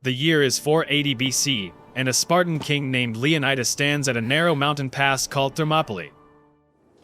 The year is 480 BC, and a Spartan king named Leonidas stands at a narrow mountain pass called Thermopylae.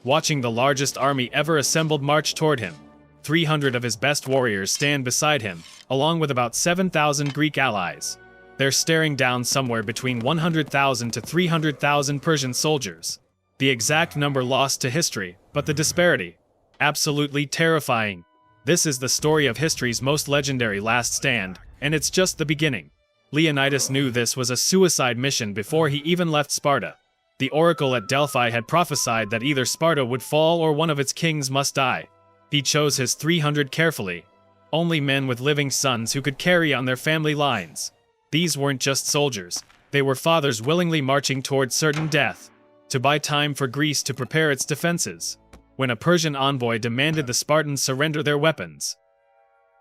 Watching the largest army ever assembled march toward him, 300 of his best warriors stand beside him, along with about 7,000 Greek allies. They're staring down somewhere between 100,000 to 300,000 Persian soldiers. The exact number lost to history, but the disparity, absolutely terrifying. This is the story of history's most legendary last stand, and it's just the beginning. Leonidas knew this was a suicide mission before he even left Sparta. The oracle at Delphi had prophesied that either Sparta would fall or one of its kings must die. He chose his 300 carefully. Only men with living sons who could carry on their family lines. These weren't just soldiers, they were fathers willingly marching toward certain death, to buy time for Greece to prepare its defenses. When a Persian envoy demanded the Spartans surrender their weapons,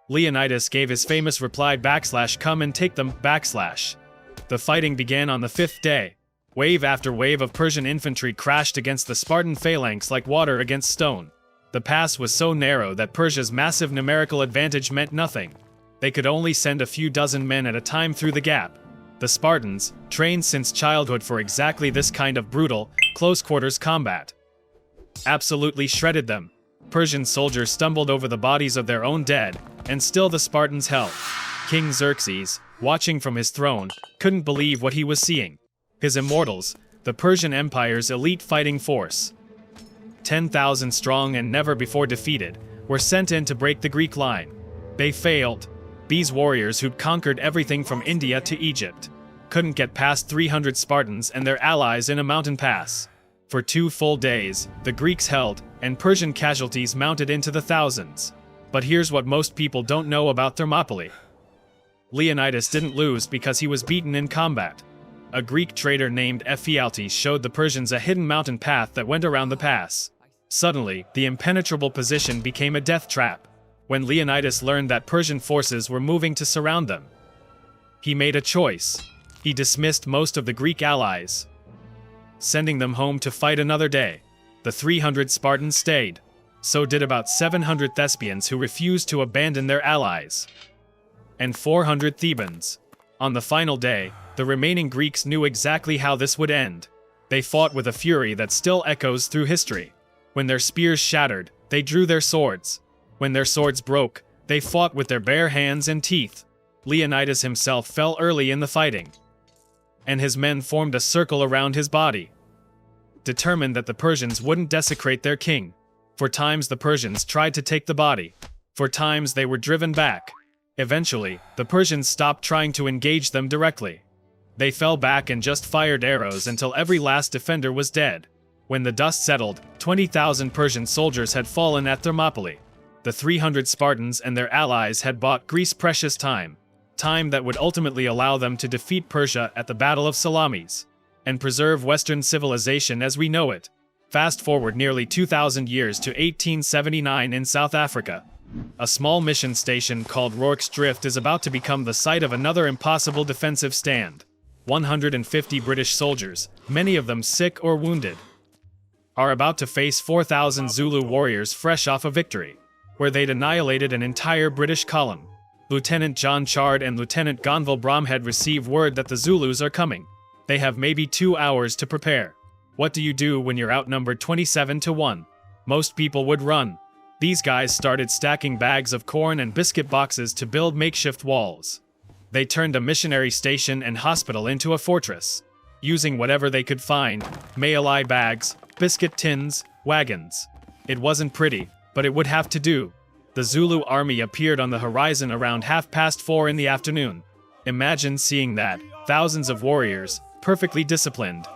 Leonidas gave his famous reply /come and take them /. The fighting began on the 5th day. Wave after wave of Persian infantry crashed against the Spartan phalanx like water against stone. The pass was so narrow that Persia's massive numerical advantage meant nothing. They could only send a few dozen men at a time through the gap. The Spartans, trained since childhood for exactly this kind of brutal, close-quarters combat, absolutely shredded them. Persian soldiers stumbled over the bodies of their own dead, and still the Spartans held. King Xerxes, watching from his throne, couldn't believe what he was seeing. His immortals, the Persian Empire's elite fighting force, 10,000 strong and never before defeated, were sent in to break the Greek line. They failed. These warriors who'd conquered everything from India to Egypt couldn't get past 300 Spartans and their allies in a mountain pass. For 2 full days, the Greeks held, and Persian casualties mounted into the thousands. But here's what most people don't know about Thermopylae. Leonidas didn't lose because he was beaten in combat. A Greek trader named Ephialtes showed the Persians a hidden mountain path that went around the pass. Suddenly, the impenetrable position became a death trap. When Leonidas learned that Persian forces were moving to surround them, he made a choice. He dismissed most of the Greek allies, sending them home to fight another day. The 300 Spartans stayed. So did about 700 Thespians who refused to abandon their allies, and 400 Thebans. On the final day, the remaining Greeks knew exactly how this would end. They fought with a fury that still echoes through history. When their spears shattered, they drew their swords. When their swords broke, they fought with their bare hands and teeth. Leonidas himself fell early in the fighting, and his men formed a circle around his body, determined that the Persians wouldn't desecrate their king. For times the Persians tried to take the body. For times they were driven back. Eventually, the Persians stopped trying to engage them directly. They fell back and just fired arrows until every last defender was dead. When the dust settled, 20,000 Persian soldiers had fallen at Thermopylae. The 300 Spartans and their allies had bought Greece precious time that would ultimately allow them to defeat Persia at the Battle of Salamis, and preserve Western civilization as we know it. Fast forward nearly 2,000 years to 1879 in South Africa. A small mission station called Rorke's Drift is about to become the site of another impossible defensive stand. 150 British soldiers, many of them sick or wounded, are about to face 4,000 Zulu warriors fresh off a victory, where they'd annihilated an entire British column. Lieutenant John Chard and Lieutenant Gonville Bromhead receive word that the Zulus are coming. They have maybe 2 hours to prepare. What do you do when you're outnumbered 27-1? Most people would run. These guys started stacking bags of corn and biscuit boxes to build makeshift walls. They turned a missionary station and hospital into a fortress, using whatever they could find: mail-eye bags, biscuit tins, wagons. It wasn't pretty, but it would have to do. The Zulu army appeared on the horizon around 4:30 in the afternoon. Imagine seeing that. Thousands of warriors, perfectly disciplined,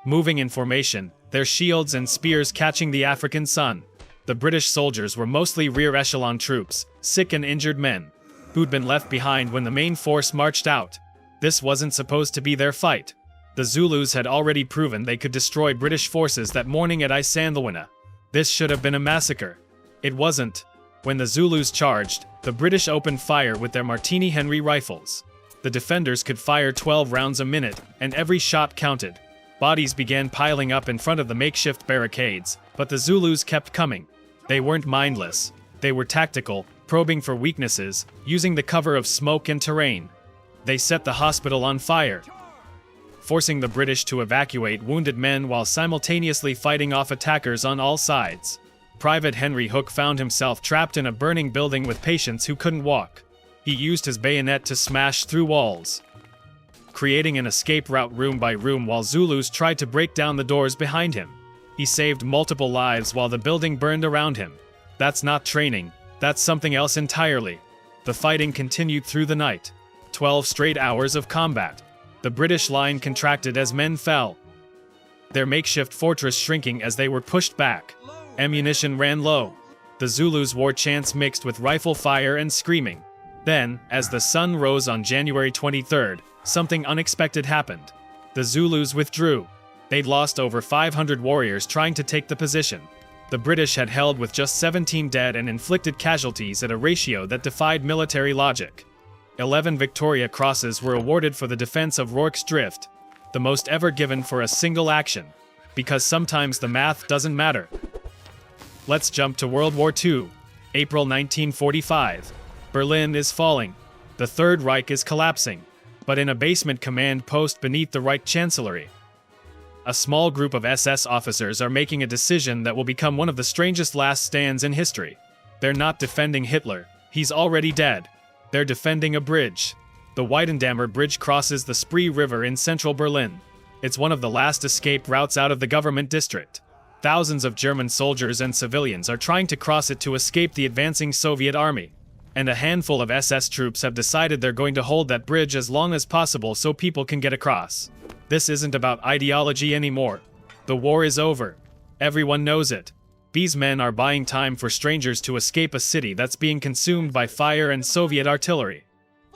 moving in formation, their shields and spears catching the African sun. The British soldiers were mostly rear echelon troops, sick and injured men, who'd been left behind when the main force marched out. This wasn't supposed to be their fight. The Zulus had already proven they could destroy British forces that morning at Isandlwana. This should have been a massacre. It wasn't. When the Zulus charged, the British opened fire with their Martini Henry rifles. The defenders could fire 12 rounds a minute, and every shot counted. Bodies began piling up in front of the makeshift barricades, but the Zulus kept coming. They weren't mindless. They were tactical, probing for weaknesses, using the cover of smoke and terrain. They set the hospital on fire, forcing the British to evacuate wounded men while simultaneously fighting off attackers on all sides. Private Henry Hook found himself trapped in a burning building with patients who couldn't walk. He used his bayonet to smash through walls, creating an escape route room by room while Zulus tried to break down the doors behind him. He saved multiple lives while the building burned around him. That's not training, that's something else entirely. The fighting continued through the night. 12 straight hours of combat. The British line contracted as men fell, their makeshift fortress shrinking as they were pushed back. Ammunition ran low. The Zulus wore chants mixed with rifle fire and screaming. Then, as the sun rose on January 23rd, something unexpected happened. The Zulus withdrew. They'd lost over 500 warriors trying to take the position. The British had held with just 17 dead and inflicted casualties at a ratio that defied military logic. 11 Victoria Crosses were awarded for the defense of Rorke's Drift, the most ever given for a single action, because sometimes the math doesn't matter. Let's jump to World War II. April 1945. Berlin is falling. The Third Reich is collapsing, but in a basement command post beneath the Reich Chancellery, a small group of SS officers are making a decision that will become one of the strangest last stands in history. They're not defending Hitler. He's already dead. They're defending a bridge. The Weidendammer Bridge crosses the Spree River in central Berlin. It's one of the last escape routes out of the government district. Thousands of German soldiers and civilians are trying to cross it to escape the advancing Soviet army. And a handful of SS troops have decided they're going to hold that bridge as long as possible so people can get across. This isn't about ideology anymore. The war is over. Everyone knows it. These men are buying time for strangers to escape a city that's being consumed by fire and Soviet artillery.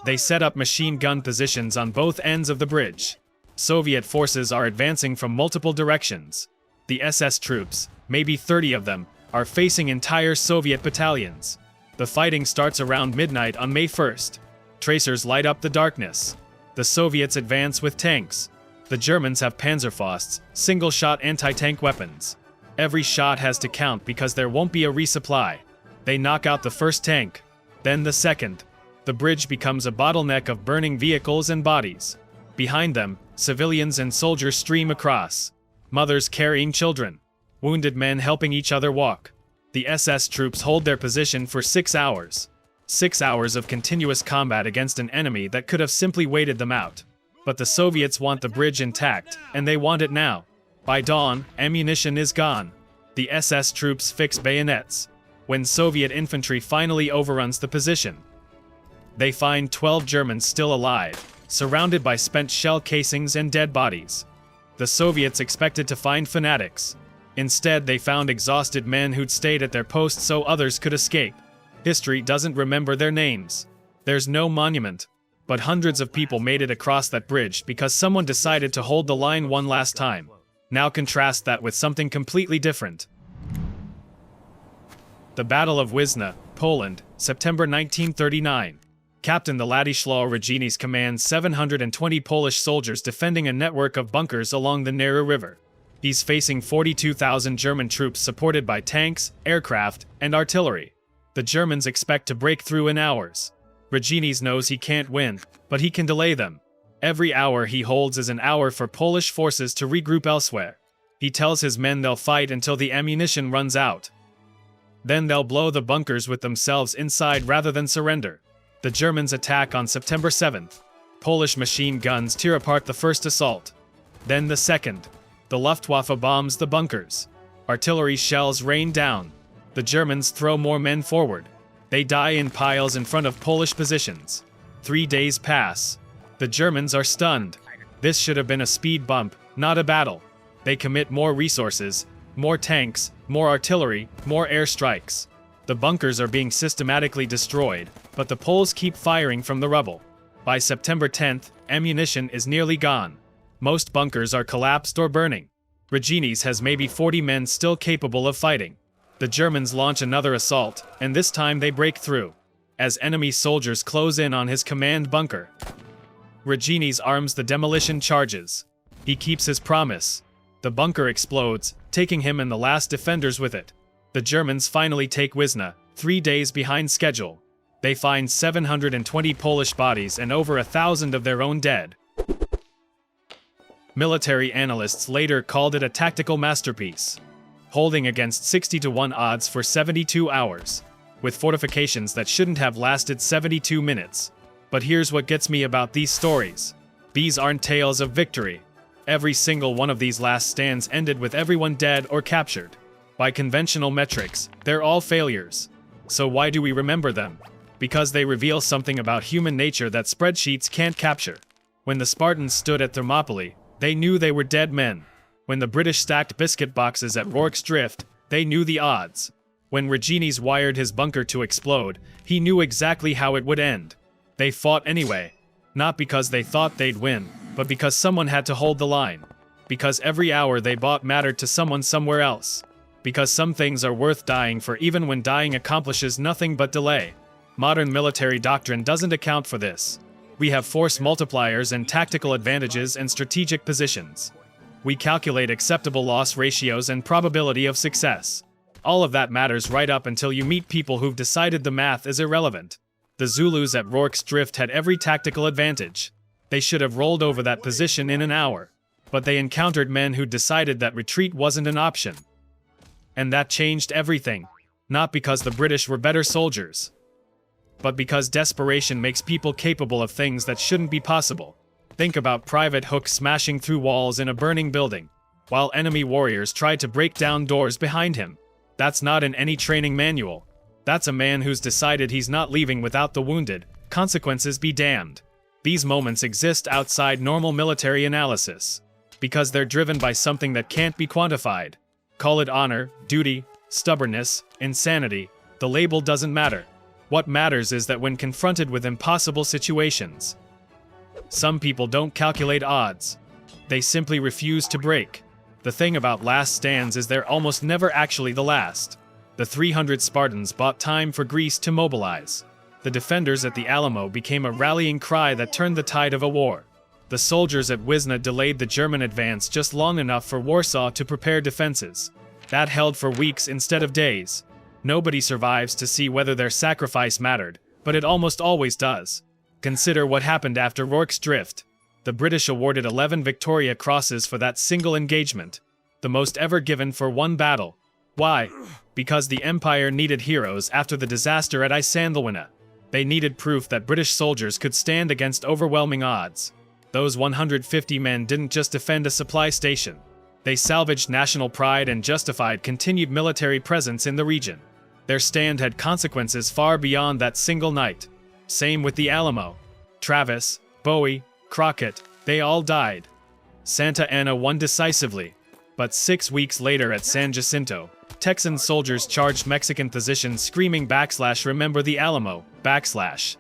They set up machine gun positions on both ends of the bridge. Soviet forces are advancing from multiple directions. The SS troops, maybe 30 of them, are facing entire Soviet battalions. The fighting starts around midnight on May 1st. Tracers light up the darkness. The Soviets advance with tanks. The Germans have Panzerfausts, single-shot anti-tank weapons. Every shot has to count because there won't be a resupply. They knock out the first tank, then the second. The bridge becomes a bottleneck of burning vehicles and bodies. Behind them, civilians and soldiers stream across. Mothers carrying children. Wounded men helping each other walk. The SS troops hold their position for 6 hours. 6 hours of continuous combat against an enemy that could have simply waited them out. But the Soviets want the bridge intact, and they want it now. By dawn, ammunition is gone. The SS troops fix bayonets. When Soviet infantry finally overruns the position, they find 12 Germans still alive, surrounded by spent shell casings and dead bodies. The Soviets expected to find fanatics. Instead, they found exhausted men who'd stayed at their posts so others could escape. History doesn't remember their names. There's no monument. But hundreds of people made it across that bridge because someone decided to hold the line one last time. Now contrast that with something completely different. The Battle of Wizna, Poland, September 1939. Captain the Ladislaw Regini's commands 720 Polish soldiers defending a network of bunkers along the Nera River. He's facing 42,000 German troops supported by tanks, aircraft, and artillery. The Germans expect to break through in hours. Regini's knows he can't win, but he can delay them. Every hour he holds is an hour for Polish forces to regroup elsewhere. He tells his men they'll fight until the ammunition runs out. Then they'll blow the bunkers with themselves inside rather than surrender. The Germans attack on September 7th. Polish machine guns tear apart the first assault. Then the second. The Luftwaffe bombs the bunkers. Artillery shells rain down. The Germans throw more men forward. They die in piles in front of Polish positions. 3 days pass. The Germans are stunned. This should have been a speed bump, not a battle. They commit more resources, more tanks, more artillery, more airstrikes. The bunkers are being systematically destroyed, but the Poles keep firing from the rubble. By September 10th, ammunition is nearly gone. Most bunkers are collapsed or burning. Regini's has maybe 40 men still capable of fighting. The Germans launch another assault, and this time they break through. As enemy soldiers close in on his command bunker, Regini's arms the demolition charges. He keeps his promise. The bunker explodes, taking him and the last defenders with it. The Germans finally take Wizna, 3 days behind schedule. They find 720 Polish bodies and over 1,000 of their own dead. Military analysts later called it a tactical masterpiece, holding against 60-1 odds for 72 hours, with fortifications that shouldn't have lasted 72 minutes. But here's what gets me about these stories. These aren't tales of victory. Every single one of these last stands ended with everyone dead or captured. By conventional metrics, they're all failures. So why do we remember them? Because they reveal something about human nature that spreadsheets can't capture. When the Spartans stood at Thermopylae, they knew they were dead men. When the British stacked biscuit boxes at Rorke's Drift, they knew the odds. When Rorke wired his bunker to explode, he knew exactly how it would end. They fought anyway. Not because they thought they'd win, but because someone had to hold the line. Because every hour they bought mattered to someone somewhere else. Because some things are worth dying for even when dying accomplishes nothing but delay. Modern military doctrine doesn't account for this. We have force multipliers and tactical advantages and strategic positions. We calculate acceptable loss ratios and probability of success. All of that matters right up until you meet people who've decided the math is irrelevant. The Zulus at Rorke's Drift had every tactical advantage. They should have rolled over that position in an hour. But they encountered men who decided that retreat wasn't an option. And that changed everything. Not because the British were better soldiers, but because desperation makes people capable of things that shouldn't be possible. Think about Private Hook smashing through walls in a burning building, while enemy warriors tried to break down doors behind him. That's not in any training manual. That's a man who's decided he's not leaving without the wounded. Consequences be damned. These moments exist outside normal military analysis, because they're driven by something that can't be quantified. Call it honor, duty, stubbornness, insanity. The label doesn't matter. What matters is that when confronted with impossible situations, some people don't calculate odds. They simply refuse to break. The thing about last stands is they're almost never actually the last. The 300 Spartans bought time for Greece to mobilize. The defenders at the Alamo became a rallying cry that turned the tide of a war. The soldiers at Wizna delayed the German advance just long enough for Warsaw to prepare defenses. That held for weeks instead of days. Nobody survives to see whether their sacrifice mattered, but it almost always does. Consider what happened after Rorke's Drift. The British awarded 11 Victoria Crosses for that single engagement, the most ever given for one battle. Why? Because the Empire needed heroes after the disaster at Isandlwana. They needed proof that British soldiers could stand against overwhelming odds. Those 150 men didn't just defend a supply station. They salvaged national pride and justified continued military presence in the region. Their stand had consequences far beyond that single night. Same with the Alamo. Travis, Bowie, Crockett, they all died. Santa Anna won decisively. But 6 weeks later at San Jacinto, Texan soldiers charged Mexican positions screaming /remember the Alamo, /.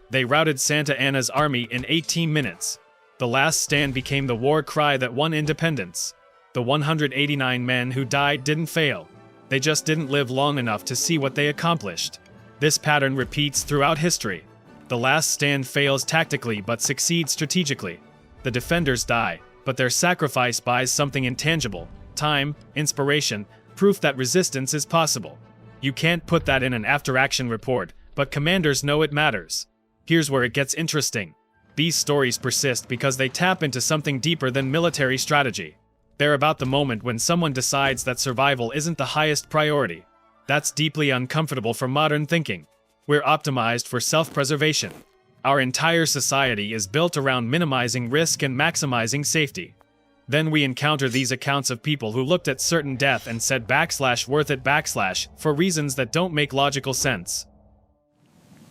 They routed Santa Anna's army in 18 minutes. The last stand became the war cry that won independence. The 189 men who died didn't fail. They just didn't live long enough to see what they accomplished. This pattern repeats throughout history. The last stand fails tactically but succeeds strategically. The defenders die, but their sacrifice buys something intangible: time, inspiration, proof that resistance is possible. You can't put that in an after-action report, but commanders know it matters. Here's where it gets interesting. These stories persist because they tap into something deeper than military strategy. They're about the moment when someone decides that survival isn't the highest priority. That's deeply uncomfortable for modern thinking. We're optimized for self-preservation. Our entire society is built around minimizing risk and maximizing safety. Then we encounter these accounts of people who looked at certain death and said /worth it for reasons that don't make logical sense.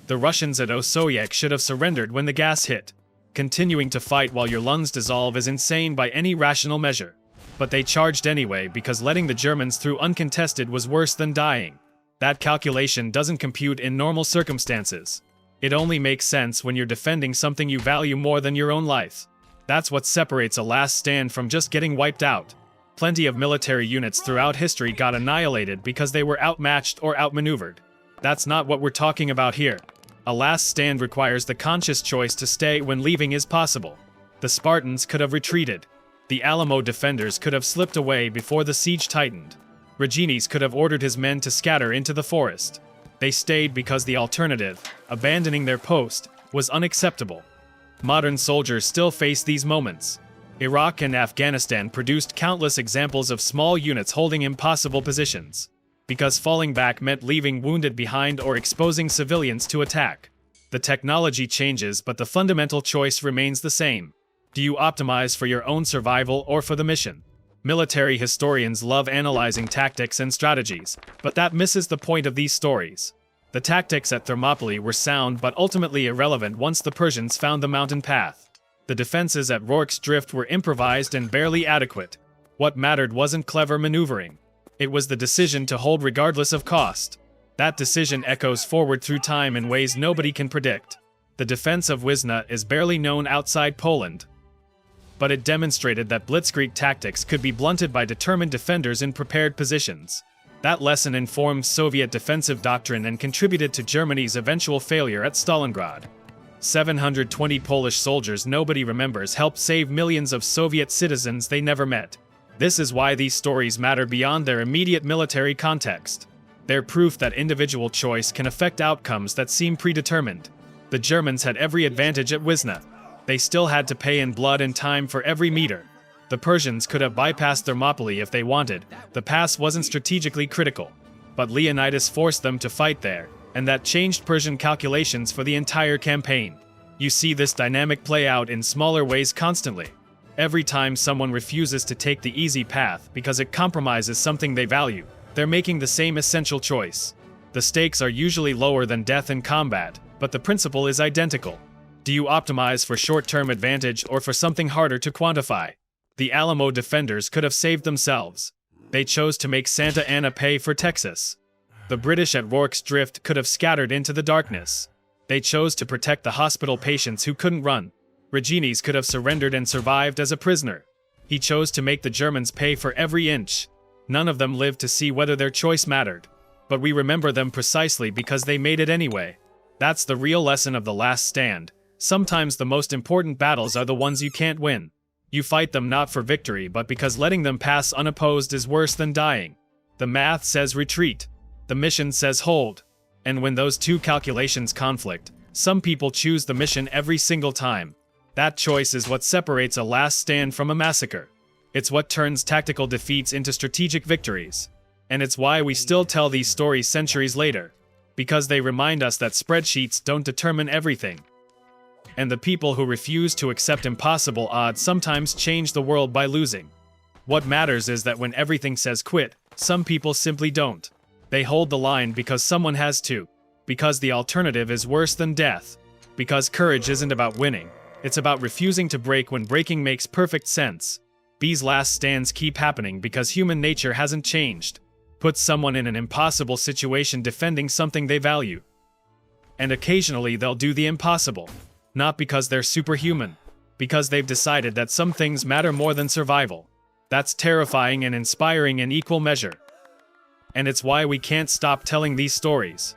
The Russians at Osoyek should have surrendered when the gas hit. Continuing to fight while your lungs dissolve is insane by any rational measure. But they charged anyway because letting the Germans through uncontested was worse than dying. That calculation doesn't compute in normal circumstances. It only makes sense when you're defending something you value more than your own life. That's what separates a last stand from just getting wiped out. Plenty of military units throughout history got annihilated because they were outmatched or outmaneuvered. That's not what we're talking about here. A last stand requires the conscious choice to stay when leaving is possible. The Spartans could have retreated. The Alamo defenders could have slipped away before the siege tightened. Rorke could have ordered his men to scatter into the forest. They stayed because the alternative, abandoning their post, was unacceptable. Modern soldiers still face these moments. Iraq and Afghanistan produced countless examples of small units holding impossible positions, because falling back meant leaving wounded behind or exposing civilians to attack. The technology changes, but the fundamental choice remains the same. Do you optimize for your own survival or for the mission? Military historians love analyzing tactics and strategies, but that misses the point of these stories. The tactics at Thermopylae were sound but ultimately irrelevant once the Persians found the mountain path. The defenses at Rorke's Drift were improvised and barely adequate. What mattered wasn't clever maneuvering. It was the decision to hold regardless of cost. That decision echoes forward through time in ways nobody can predict. The defense of Wizna is barely known outside Poland, but it demonstrated that blitzkrieg tactics could be blunted by determined defenders in prepared positions. That lesson informed Soviet defensive doctrine and contributed to Germany's eventual failure at Stalingrad. 720 Polish soldiers nobody remembers helped save millions of Soviet citizens they never met. This is why these stories matter beyond their immediate military context. They're proof that individual choice can affect outcomes that seem predetermined. The Germans had every advantage at Wizna. They still had to pay in blood and time for every meter. The Persians could have bypassed Thermopylae if they wanted. The pass wasn't strategically critical. But Leonidas forced them to fight there, and that changed Persian calculations for the entire campaign. You see this dynamic play out in smaller ways constantly. Every time someone refuses to take the easy path because it compromises something they value, they're making the same essential choice. The stakes are usually lower than death in combat, but the principle is identical. Do you optimize for short-term advantage or for something harder to quantify? The Alamo defenders could have saved themselves. They chose to make Santa Anna pay for Texas. The British at Rorke's Drift could have scattered into the darkness. They chose to protect the hospital patients who couldn't run. Reginis could have surrendered and survived as a prisoner. He chose to make the Germans pay for every inch. None of them lived to see whether their choice mattered. But we remember them precisely because they made it anyway. That's the real lesson of The Last Stand. Sometimes the most important battles are the ones you can't win. You fight them not for victory but because letting them pass unopposed is worse than dying. The math says retreat. The mission says hold. And when those two calculations conflict, some people choose the mission every single time. That choice is what separates a last stand from a massacre. It's what turns tactical defeats into strategic victories. And it's why we still tell these stories centuries later. Because they remind us that spreadsheets don't determine everything. And the people who refuse to accept impossible odds sometimes change the world by losing. What matters is that when everything says quit, some people simply don't. They hold the line because someone has to. Because the alternative is worse than death. Because courage isn't about winning. It's about refusing to break when breaking makes perfect sense. These last stands keep happening because human nature hasn't changed. Put someone in an impossible situation defending something they value. And occasionally they'll do the impossible. Not because they're superhuman. Because they've decided that some things matter more than survival. That's terrifying and inspiring in equal measure. And it's why we can't stop telling these stories.